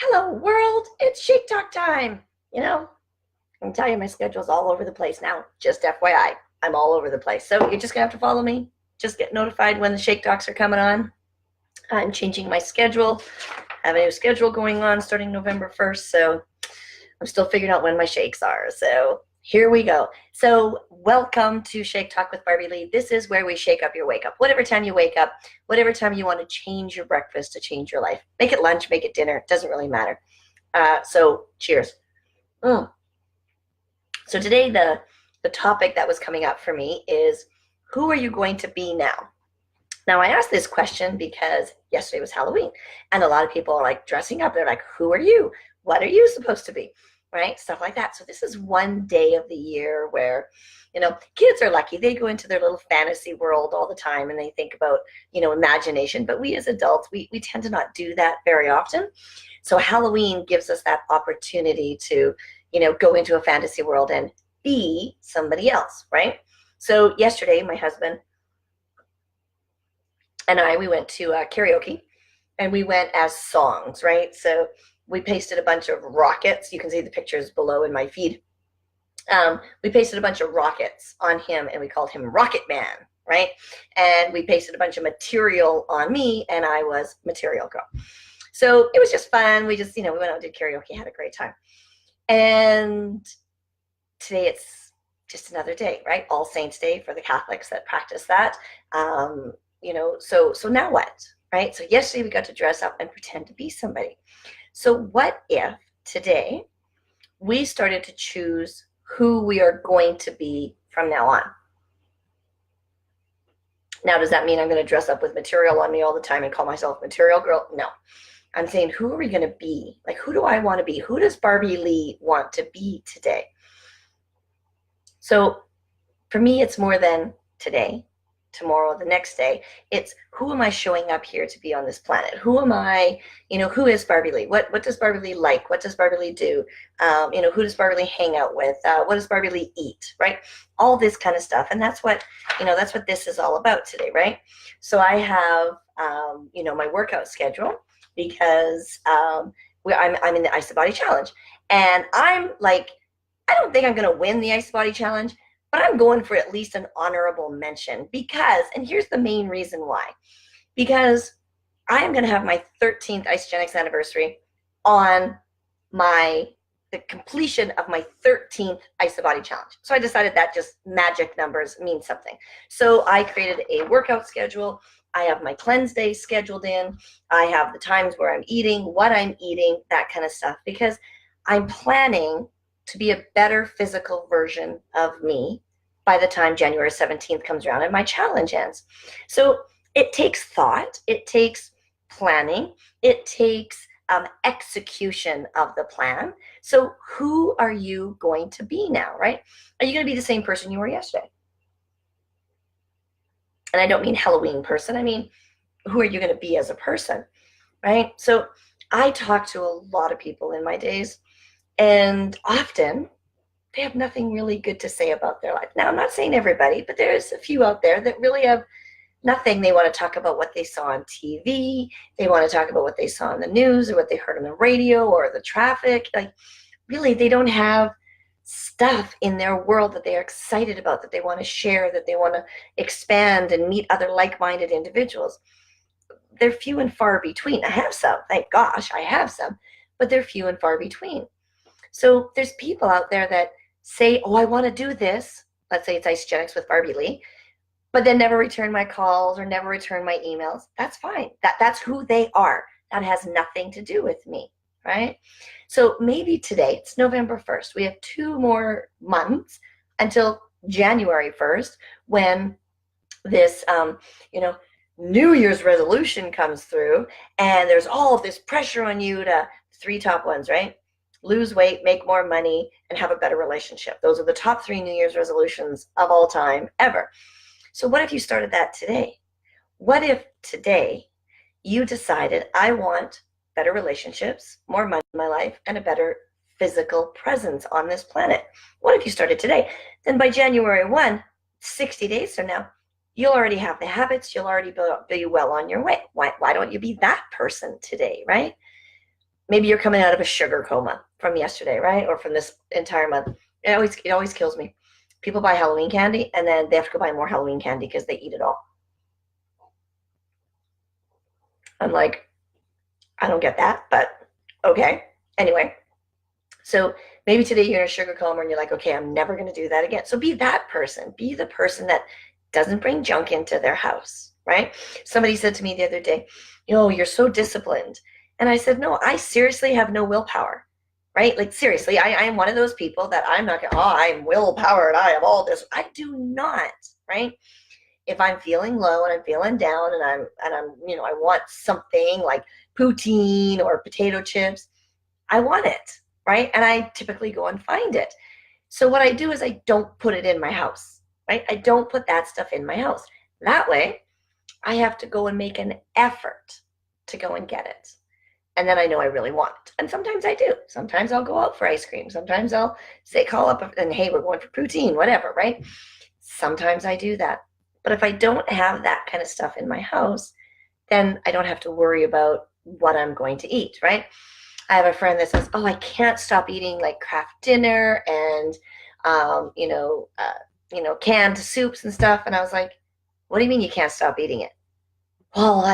Hello world, it's Shake Talk time. I can tell you my schedule's all over the place now. Just FYI, I'm all over the place. So you're just gonna have to follow me. Just get notified when the Shake Talks are coming on. I'm changing my schedule. I have a new schedule going on starting November 1st. So I'm still figuring out when my shakes are. So here we go. So welcome to Shake Talk with Barbie Lee. This is where we shake up your wake up. Whatever time you wake up, whatever time you want to change your breakfast to change your life. Make it lunch, make it dinner. It doesn't really matter. So cheers. So today the topic that was coming up for me is, who are you going to be now? Now, I asked this question because yesterday was Halloween, and a lot of people are like dressing up. They're like, who are you? What are you supposed to be? Right? Stuff like that. So this is one day of the year where, kids are lucky. They go into their little fantasy world all the time and they think about, imagination. But we as adults, we tend to not do that very often. So Halloween gives us that opportunity to, go into a fantasy world and be somebody else, right? So yesterday, my husband and we went to karaoke, and we went as songs, right? So we pasted a bunch of rockets. You can see the pictures below in my feed. We pasted a bunch of rockets on him, and we called him Rocket Man, right? And we pasted a bunch of material on me, and I was Material Girl. So it was just fun. We just, we went out and did karaoke, had a great time. And today it's just another day, right? All Saints Day for the Catholics that practice that. So now what, right? So yesterday we got to dress up and pretend to be somebody. So what if today we started to choose who we are going to be from now on? Now, does that mean I'm going to dress up with material on me all the time and call myself Material Girl? No. I'm saying, who are we going to be? Like, who do I want to be? Who does Barbie Lee want to be today? So for me, it's more than today, tomorrow, the next day. It's, who am I showing up here to be on this planet? Who am I? Who is Barbie Lee? What does Barbie Lee like? What does Barbie Lee do? Who does Barbie Lee hang out with? What does Barbie Lee eat? Right? All this kind of stuff. And that's what this is all about today, right? So I have, my workout schedule, because I'm in the Ice the Body Challenge. And I'm like, I don't think I'm going to win the Ice the Body Challenge, but I'm going for at least an honorable mention because, and here's the main reason why, because I am going to have my 13th Isagenix anniversary on the completion of my 13th Ice the Body Challenge. So I decided that just magic numbers mean something. So I created a workout schedule. I have my cleanse days scheduled in. I have the times where I'm eating, what I'm eating, that kind of stuff, because I'm planning to be a better physical version of me by the time January 17th comes around and my challenge ends. So it takes thought, it takes planning, it takes execution of the plan. So who are you going to be now, right? Are you going to be the same person you were yesterday? And I don't mean Halloween person. I mean, who are you going to be as a person, right? So I talk to a lot of people in my days, and often they have nothing really good to say about their life. Now, I'm not saying everybody, but there's a few out there that really have nothing. They want to talk about what they saw on TV. They want to talk about what they saw on the news or what they heard on the radio or the traffic. Like, really, they don't have stuff in their world that they are excited about, that they want to share, that they want to expand and meet other like-minded individuals. They're few and far between. I have some, thank gosh, I have some, but they're few and far between. So there's people out there that say, oh, I want to do this. Let's say it's Isagenix with Barbie Lee, but then never return my calls or never return my emails. That's fine. That's who they are. That has nothing to do with me, right? So maybe today, it's November 1st. We have 2 more months until January 1st, when this, New Year's resolution comes through, and there's all of this pressure on you to 3 top ones, right? Lose weight, make more money, and have a better relationship. Those are the top 3 New Year's resolutions of all time ever. So what if you started that today? What if today you decided, I want better relationships, more money in my life, and a better physical presence on this planet? What if you started today? Then by January 1, 60 days from now, you'll already have the habits. You'll already be well on your way. Why don't you be that person today, right? maybe you're coming out of a sugar coma from yesterday, right? Or from this entire month. It always kills me. People buy Halloween candy and then they have to go buy more Halloween candy because they eat it all. I'm like, I don't get that, but okay. Anyway, so maybe today you're in a sugar coma and you're like, okay, I'm never going to do that again. So be that person. Be the person that doesn't bring junk into their house, right? Somebody said to me the other day, you're so disciplined. And I said, no, I seriously have no willpower, right? Like, seriously, I am one of those people that I'm not going to, I'm willpowered. I have all this. I do not, right? If I'm feeling low and I'm feeling down and I want something like poutine or potato chips, I want it, right? And I typically go and find it. So what I do is I don't put it in my house, right? I don't put that stuff in my house. That way, I have to go and make an effort to go and get it. And then I know I really want it. And sometimes I do. Sometimes I'll go out for ice cream. Sometimes I'll call up and, hey, we're going for poutine, whatever, right? Sometimes I do that. But if I don't have that kind of stuff in my house, then I don't have to worry about what I'm going to eat, right? I have a friend that says, oh, I can't stop eating like Kraft Dinner and, canned soups and stuff. And I was like, what do you mean you can't stop eating it? Well,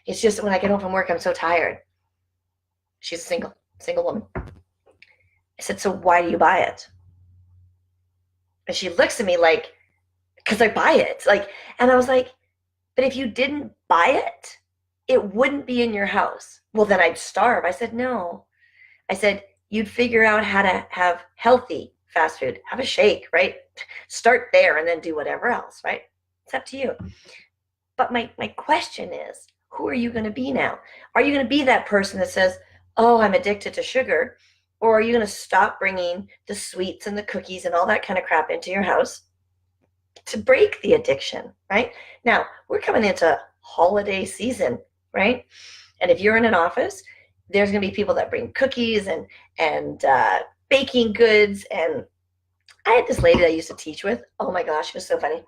it's just when I get home from work, I'm so tired. She's a single woman. I said, so why do you buy it? And she looks at me like, because I buy it. And I was like, but if you didn't buy it, it wouldn't be in your house. Well, then I'd starve. I said, no. I said, you'd figure out how to have healthy fast food. Have a shake, right? Start there and then do whatever else, right? It's up to you. But my question is, who are you going to be now? Are you going to be that person that says, oh, I'm addicted to sugar? Or are you going to stop bringing the sweets and the cookies and all that kind of crap into your house to break the addiction, right? Now, we're coming into holiday season, right? And if you're in an office, there's going to be people that bring cookies and baking goods. And I had this lady that I used to teach with. Oh my gosh, it was so funny.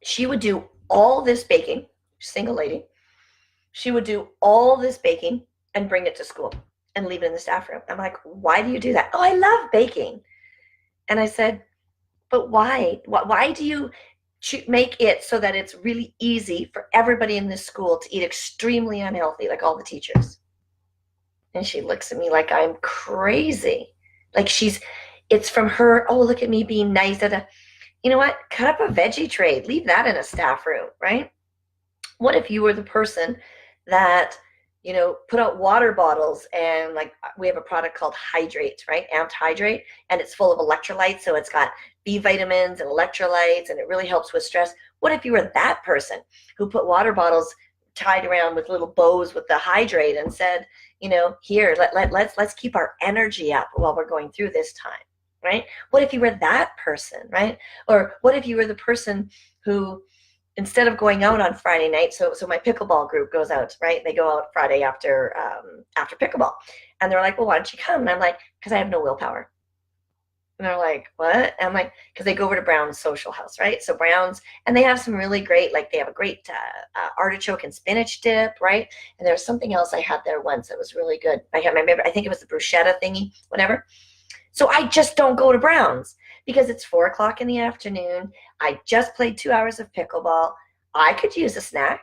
She would do all this baking, single lady. She would do all this baking and bring it to school and leave it in the staff room. I'm like, why do you do that? Oh, I love baking. And I said, but why? Why do you make it so that it's really easy for everybody in this school to eat extremely unhealthy, like all the teachers? And she looks at me like I'm crazy. Like it's from her, oh, look at me being nice. You know what? Cut up a veggie tray. Leave that in a staff room, right? What if you were the person that, put out water bottles and like we have a product called Hydrate, right? Amped Hydrate, and it's full of electrolytes. So it's got B vitamins and electrolytes, and it really helps with stress. What if you were that person who put water bottles tied around with little bows with the Hydrate and said, here, let's keep our energy up while we're going through this time, right? What if you were that person, right? Or what if you were the person who, instead of going out on Friday night, so my pickleball group goes out, right? They go out Friday after pickleball. And they're like, well, why don't you come? And I'm like, because I have no willpower. And they're like, what? And I'm like, because they go over to Brown's Social House, right? So Brown's, and they have some really great, like they have a great artichoke and spinach dip, right? And there's something else I had there once that was really good. I think it was the bruschetta thingy, whatever. So I just don't go to Brown's because it's 4:00 in the afternoon. I just played 2 hours of pickleball. I could use a snack,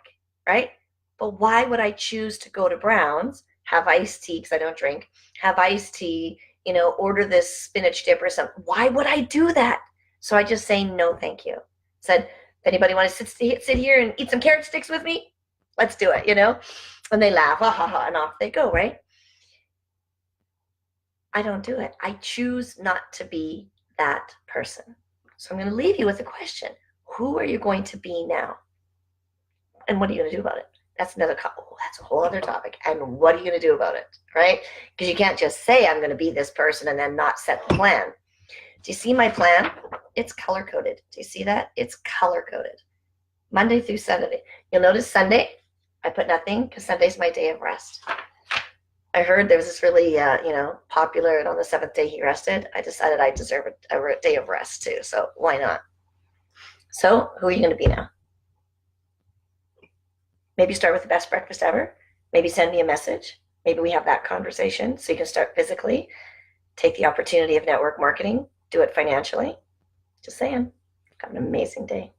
right? But why would I choose to go to Brown's, have iced tea, because I don't drink, have iced tea, order this spinach dip or something? Why would I do that? So I just say, no, thank you. Said, if anybody want to sit here and eat some carrot sticks with me, let's do it, And they laugh, ha, ha, ha, and off they go, right? I don't do it. I choose not to be that person. So I'm going to leave you with a question. Who are you going to be now? And what are you going to do about it? That's that's a whole other topic. And what are you going to do about it, right? Because you can't just say, I'm going to be this person and then not set the plan. Do you see my plan? It's color-coded. Do you see that? It's color-coded. Monday through Saturday. You'll notice Sunday, I put nothing because Sunday's my day of rest. I heard there was this really, popular, and on the 7th day he rested. I decided I deserve a day of rest too, so why not? So who are you going to be now? Maybe start with the best breakfast ever. maybe send me a message. Maybe we have that conversation so you can start physically, take the opportunity of network marketing, do it financially. Just saying. Have an amazing day.